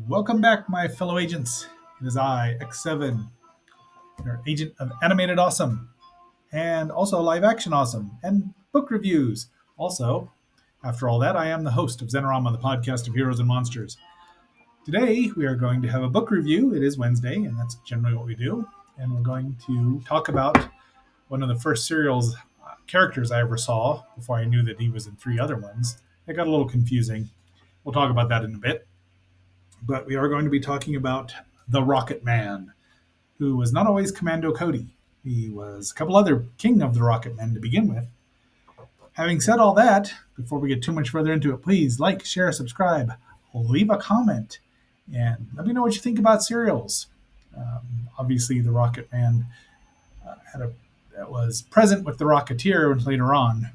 Welcome back, my fellow agents. It is I, X7, your agent of animated awesome, and also live action awesome, and book reviews. Also, after all that, I am the host of Zenorama, the podcast of heroes and monsters. Today, we are going to have a book review. It is Wednesday, and that's generally what we do. And we're going to talk about one of the first serials characters I ever saw before I knew that he was in three other ones. It got a little confusing. We'll talk about that in a bit. But we are going to be talking about the Rocketman, who was not always Commando Cody. He was a couple other king of the Rocketmen to begin with. Having said all that, before we get too much further into it, please like, share, subscribe, leave a comment, and let me know what you think about serials. Obviously, the Rocketman that was present with the Rocketeer later on,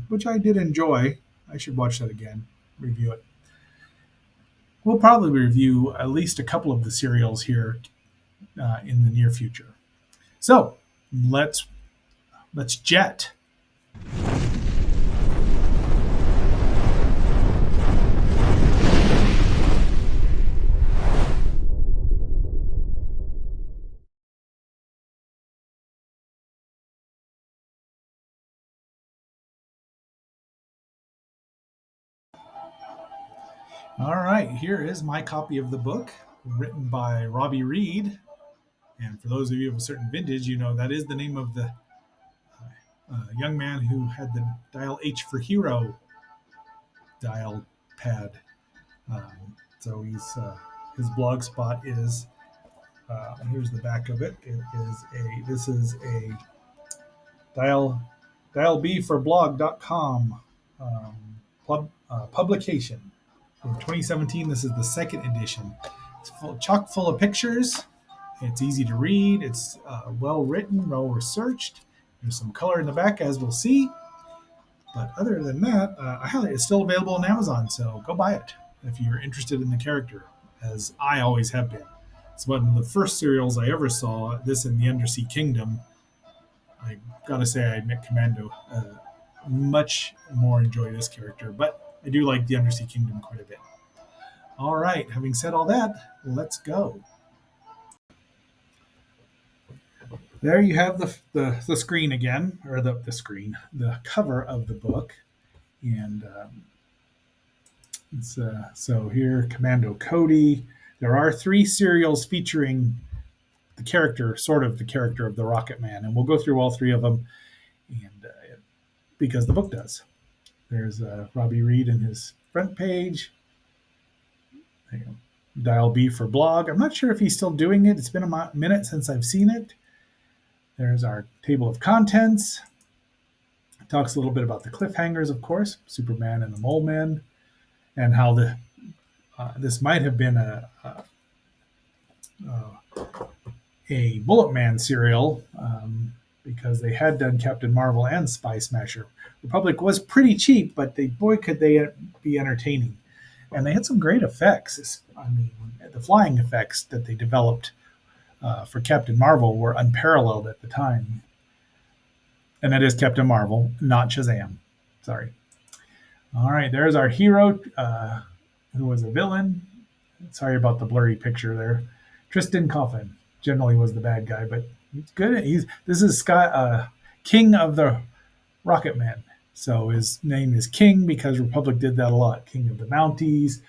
which I did enjoy. I should watch that again, review it. We'll probably review at least a couple of the serials here in the near future. So let's jet. All right, here is my copy of the book, written by Robbie Reed. And for those of you of a certain vintage, you know that is the name of the young man who had the dial H for hero dial pad. So his blog spot is here's the back of it. This is a dial B for blog.com publication. In 2017, this is the second edition. It's chock full of pictures. It's easy to read. It's well written, well researched. There's some color in the back, as we'll see. But other than that, it's still available on Amazon, so go buy it if you're interested in the character, as I always have been. It's one of the first serials I ever saw, this in the Undersea Kingdom. I gotta say, I admit Commando much more enjoy this character, but I do like the Undersea Kingdom quite a bit. All right, having said all that, let's go. There you have the screen again, or the cover of the book. And so here, Commando Cody. There are three serials featuring the character of the Rocketman, and we'll go through all three of them, and because the book does. There's Robbie Reed in his front page. Dial B for blog. I'm not sure if he's still doing it. It's been a minute since I've seen it. There's our table of contents. It talks a little bit about the cliffhangers, of course, Superman and the Mole Men, and how this might have been a Bullet Man serial because they had done Captain Marvel and Spy Smasher. Republic was pretty cheap, but boy, could they be entertaining. And they had some great effects. I mean, the flying effects that they developed for Captain Marvel were unparalleled at the time. And that is Captain Marvel, not Shazam. Sorry. All right, there's our hero, who was a villain. Sorry about the blurry picture there. Tristan Coffin generally was the bad guy, but he's good. This is King of the Rocketmen. So his name is King because Republic did that a lot. King of the Mounties,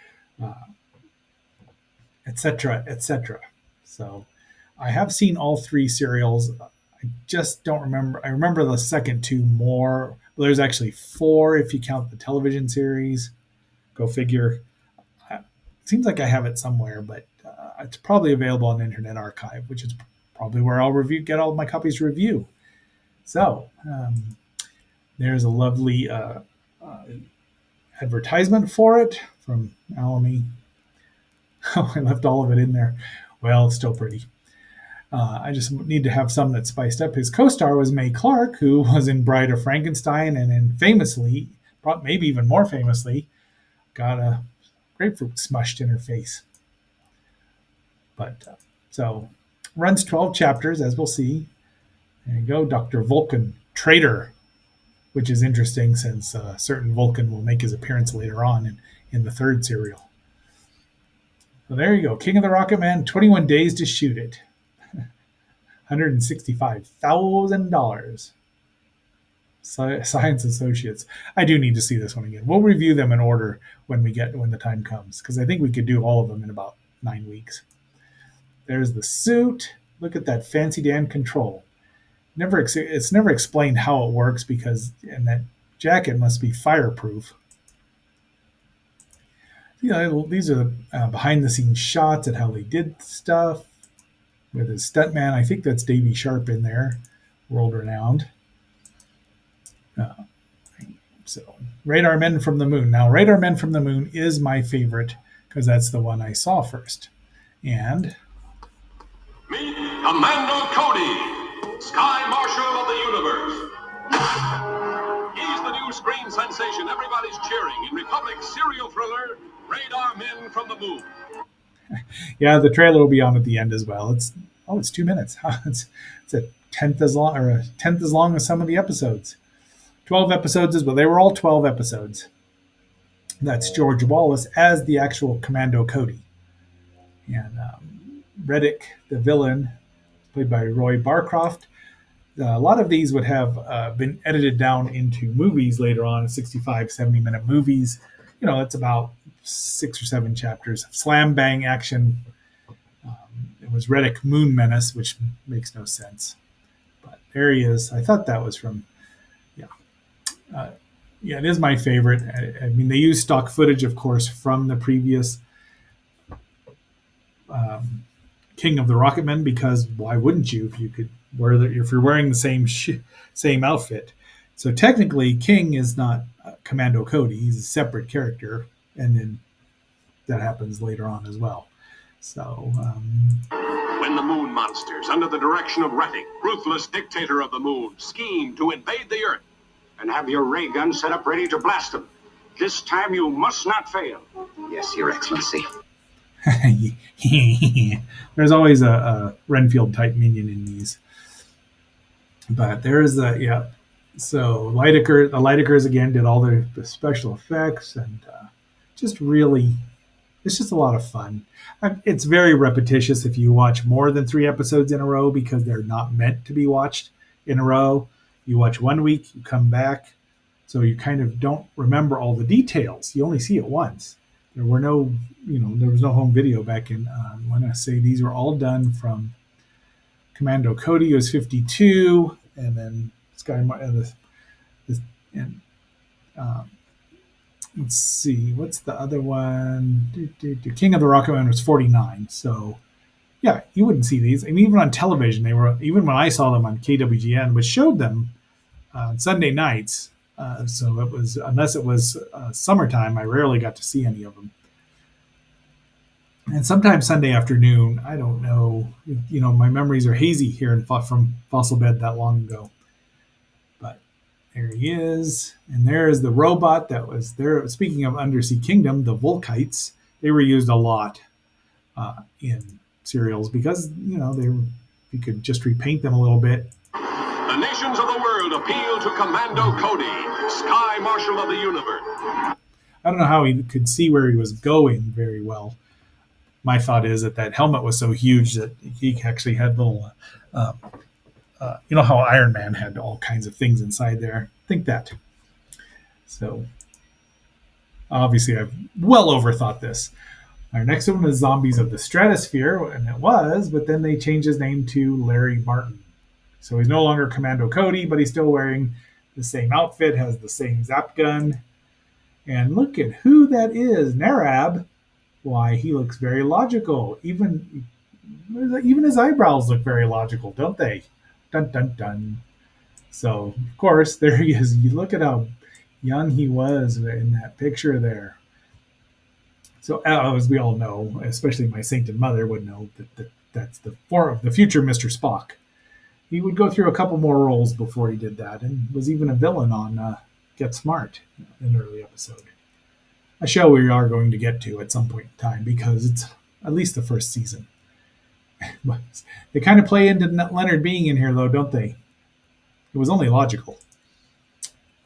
etc., etc. So I have seen all three serials. I just don't remember. I remember the second two more. Well, there's actually four if you count the television series. Go figure. It seems like I have it somewhere, but it's probably available on Internet Archive, which is probably where I'll get all of my copies to review. So there's a lovely advertisement for it from Alamy. Oh, I left all of it in there. Well, it's still pretty. I just need to have some that's spiced up. His co-star was Mae Clark, who was in Bride of Frankenstein, and then famously, maybe even more famously, got a grapefruit smushed in her face. But so runs 12 chapters, as we'll see. There you go, Dr. Vulcan, traitor, which is interesting since certain Vulcan will make his appearance later on in the third serial. So there you go. King of the Rocketman, 21 days to shoot it. $165,000. Science Associates. I do need to see this one again. We'll review them in order when the time comes, because I think we could do all of them in about 9 weeks. There's the suit. Look at that fancy Dan control. It's never explained how it works because and that jacket must be fireproof. These are behind the scenes shots at how they did stuff with his stuntman. I think that's Davy Sharp in there, world renowned. So, Radar Men from the Moon. Now, Radar Men from the Moon is my favorite because that's the one I saw first. And meet Commando Cody, Sky Marshal of the Universe. He's the new screen sensation everybody's cheering in Republic's serial thriller, Radar Men from the Moon. yeah, the trailer will be on at the end as well. It's 2 minutes. It's a tenth as long as some of the episodes. 12 episodes but they were all 12 episodes. That's George Wallace as the actual Commando Cody. And Reddick, the villain, played by Roy Barcroft. A lot of these would have been edited down into movies later on, 65, 70-minute movies. It's about 6 or 7 chapters of slam bang action. It was Reddick Moon Menace, which makes no sense. But there he is. I thought that was from, it is my favorite. I mean, they use stock footage, of course, from the previous King of the Rocketmen, because why wouldn't you if you could if you're wearing the same outfit? So technically, King is not Commando Cody; he's a separate character, and then that happens later on as well. So when the Moon Monsters, under the direction of Reddick, ruthless dictator of the Moon, scheme to invade the Earth, and have your ray gun set up ready to blast them. This time you must not fail. Yes, Your Excellency. There's always a Renfield type minion in these. But there is So the Lidekers again did all the special effects and just really, it's just a lot of fun. It's very repetitious if you watch more than 3 episodes in a row because they're not meant to be watched in a row. You watch 1 week, you come back, so you kind of don't remember all the details. You only see it once. There was no home video back in. I want to say these were all done from Commando Cody was 52, and then let's see, what's the other one? King of the Rocketman was 49. So yeah, you wouldn't see these. I mean, even on television, even when I saw them on KWGN, which showed them on Sunday nights. So it was, unless it was summertime, I rarely got to see any of them. And sometimes Sunday afternoon, I don't know. My memories are hazy here from Fossil Bed that long ago. But there he is, and there is the robot that was there. Speaking of Undersea Kingdom, the Volkites, they were used a lot in serials because you could just repaint them a little bit. The nations of the world appeal to Commando Cody, Sky Marshal of the Universe. I don't know how he could see where he was going very well. My thought is that helmet was so huge that he actually had little, how Iron Man had all kinds of things inside there. Think that. So obviously I've well overthought this. Our next one is Zombies of the Stratosphere, and it was, but then they changed his name to Larry Martin. So he's no longer Commando Cody, but he's still wearing the same outfit, has the same zap gun. And look at who that is, Narab. Why, he looks very logical. Even his eyebrows look very logical, don't they? Dun, dun, dun. So, of course, there he is. You look at how young he was in that picture there. So, as we all know, especially my sainted mother would know, that's the future Mr. Spock. He would go through a couple more roles before he did that, and was even a villain on Get Smart in an early episode. A show we are going to get to at some point in time because it's at least the first season. But they kind of play into Leonard being in here, though, don't they? It was only logical.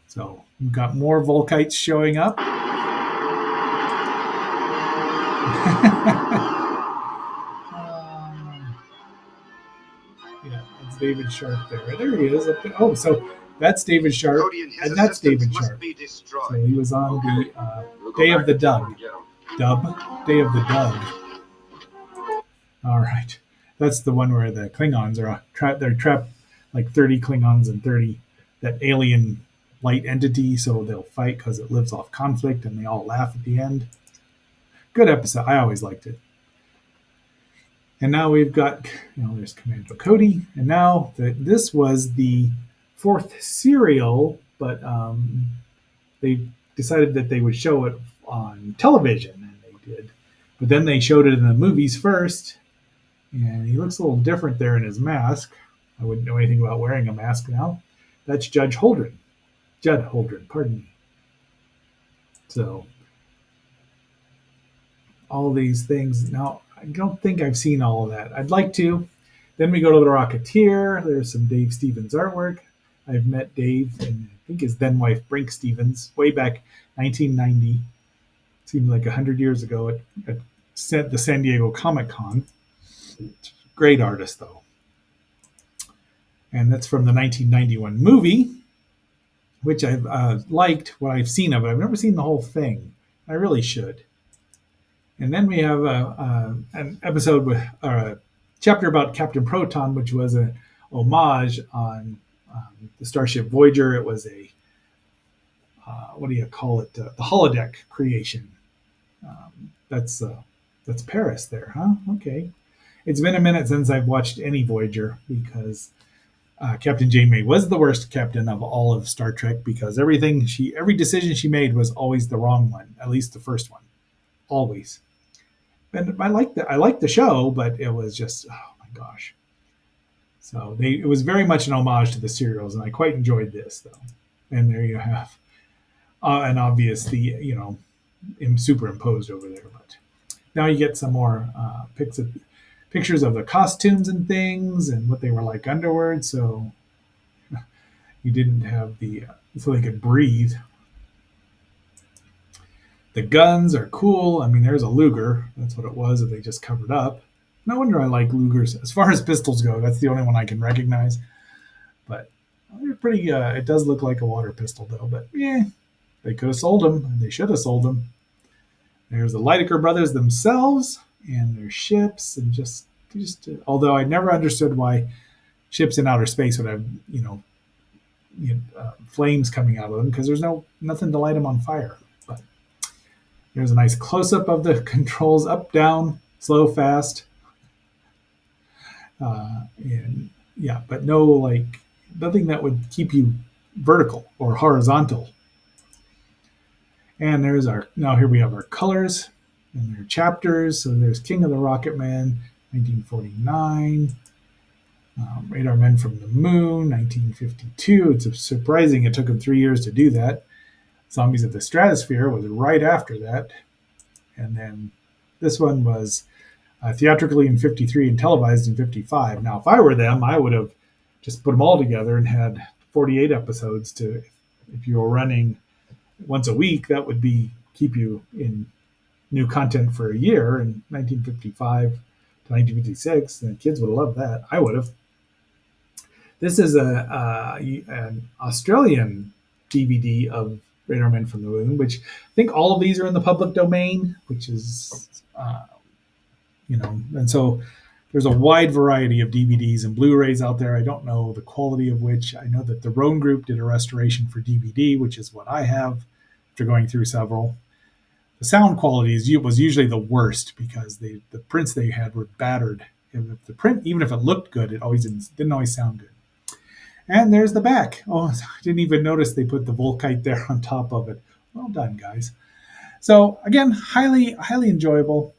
So we've got more Volkites showing up. David Sharp there? There he is. Oh, so that's David Sharp, Cody and his and that's David assistants must Sharp. be So destroyed. he was on the We'll go Day of back the to town Dug. and get 'em. Day of the Dug. All right, that's the one where the Klingons are trapped. They're trapped like 30 Klingons and 30 that alien light entity. So they'll fight because it lives off conflict, and they all laugh at the end. Good episode. I always liked it. And now we've got, there's Commando Cody. And now this was the fourth serial, but they decided that they would show it on television, and they did. But then they showed it in the movies first, and he looks a little different there in his mask. I wouldn't know anything about wearing a mask now. That's Judd Holdren, pardon me. So all these things. Now, I don't think I've seen all of that. I'd like to. Then we go to the Rocketeer. There's some Dave Stevens artwork. I've met Dave and I think his then wife Brink Stevens way back 1990. Seemed like 100 years ago at the San Diego Comic Con. Great artist though. And that's from the 1991 movie, which I've liked what I've seen of it. I've never seen the whole thing. I really should. And then we have an episode with a chapter about Captain Proton, which was an homage on the Starship Voyager. It was a what do you call it? The holodeck creation. That's Paris there, huh? Okay. It's been a minute since I've watched any Voyager because Captain Janeway was the worst captain of all of Star Trek because every decision she made was always the wrong one. At least the first one, always. And I liked the show, but it was just oh my gosh. So it was very much an homage to the serials, and I quite enjoyed this though. And there you have an obvious superimposed over there. But now you get some more pictures of the costumes and things and what they were like underward. So you didn't have so they could breathe. The guns are cool. I mean, there's a Luger. That's what it was that they just covered up. No wonder I like Lugers. As far as pistols go, that's the only one I can recognize. But they're pretty. It does look like a water pistol, though. But yeah, they could have sold them. They should have sold them. There's the Lydecker brothers themselves and their ships, and just. Although I never understood why ships in outer space would have flames coming out of them because there's nothing to light them on fire. But there's a nice close up of the controls: up, down, slow, fast. And yeah, but nothing that would keep you vertical or horizontal. And here we have our colors and their chapters. So there's King of the Rocketman, 1949. Radar Men from the Moon, 1952. It's surprising it took him 3 years to do that. Zombies of the Stratosphere was right after that. And then this one was theatrically in 53 and televised in 55. Now, if I were them, I would have just put them all together and had 48 episodes if you were running once a week, that would keep you in new content for a year in 1955 to 1956. And the kids would have loved that. I would have. This is an Australian DVD of Radar Men from the Moon, which I think all of these are in the public domain, which is and so there's a wide variety of DVDs and Blu-rays out there. I don't know the quality of which. I know that the Roan Group did a restoration for DVD, which is what I have after going through several. The sound quality was usually the worst because the prints they had were battered. If the print, even if it looked good, it always didn't always sound good. And there's the back. Oh, I didn't even notice they put the Volkite there on top of it. Well done, guys. So again, highly, highly enjoyable.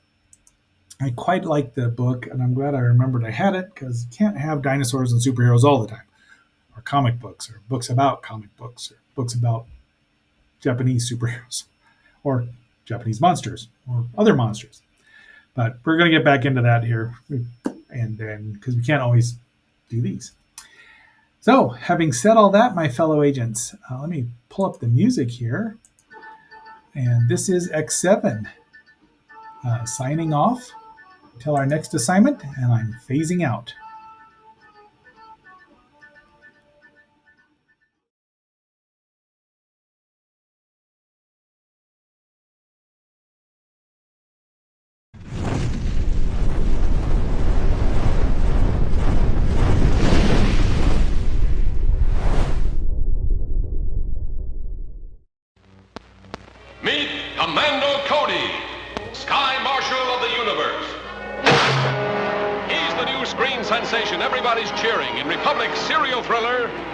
I quite like the book, and I'm glad I remembered I had it because you can't have dinosaurs and superheroes all the time, or comic books, or books about comic books, or books about Japanese superheroes, or Japanese monsters, or other monsters. But we're going to get back into that here, and then because we can't always do these. So, having said all that, my fellow agents, let me pull up the music here, and this is X7 signing off. Until our next assignment, and I'm phasing out.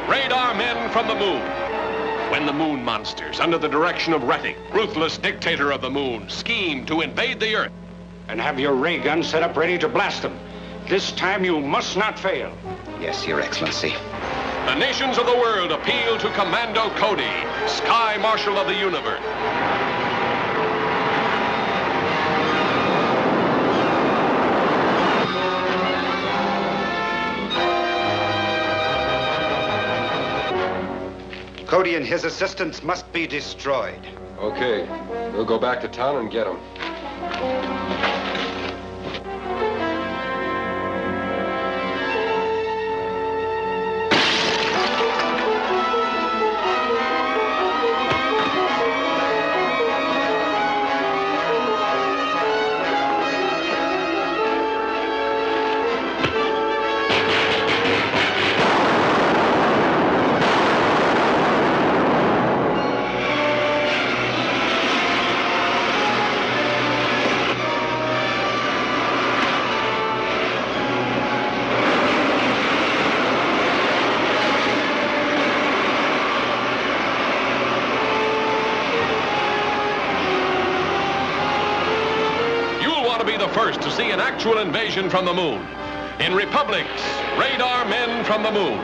Radar Men from the Moon. When the Moon Monsters, under the direction of Rettig, ruthless dictator of the Moon, scheme to invade the Earth. And have your ray gun set up ready to blast them. This time you must not fail. Yes, Your Excellency. The nations of the world appeal to Commando Cody, Sky Marshal of the Universe. Cody and his assistants must be destroyed. Okay, we'll go back to town and get him. Be the first to see an actual invasion from the moon. In Republic's Radar Men from the Moon.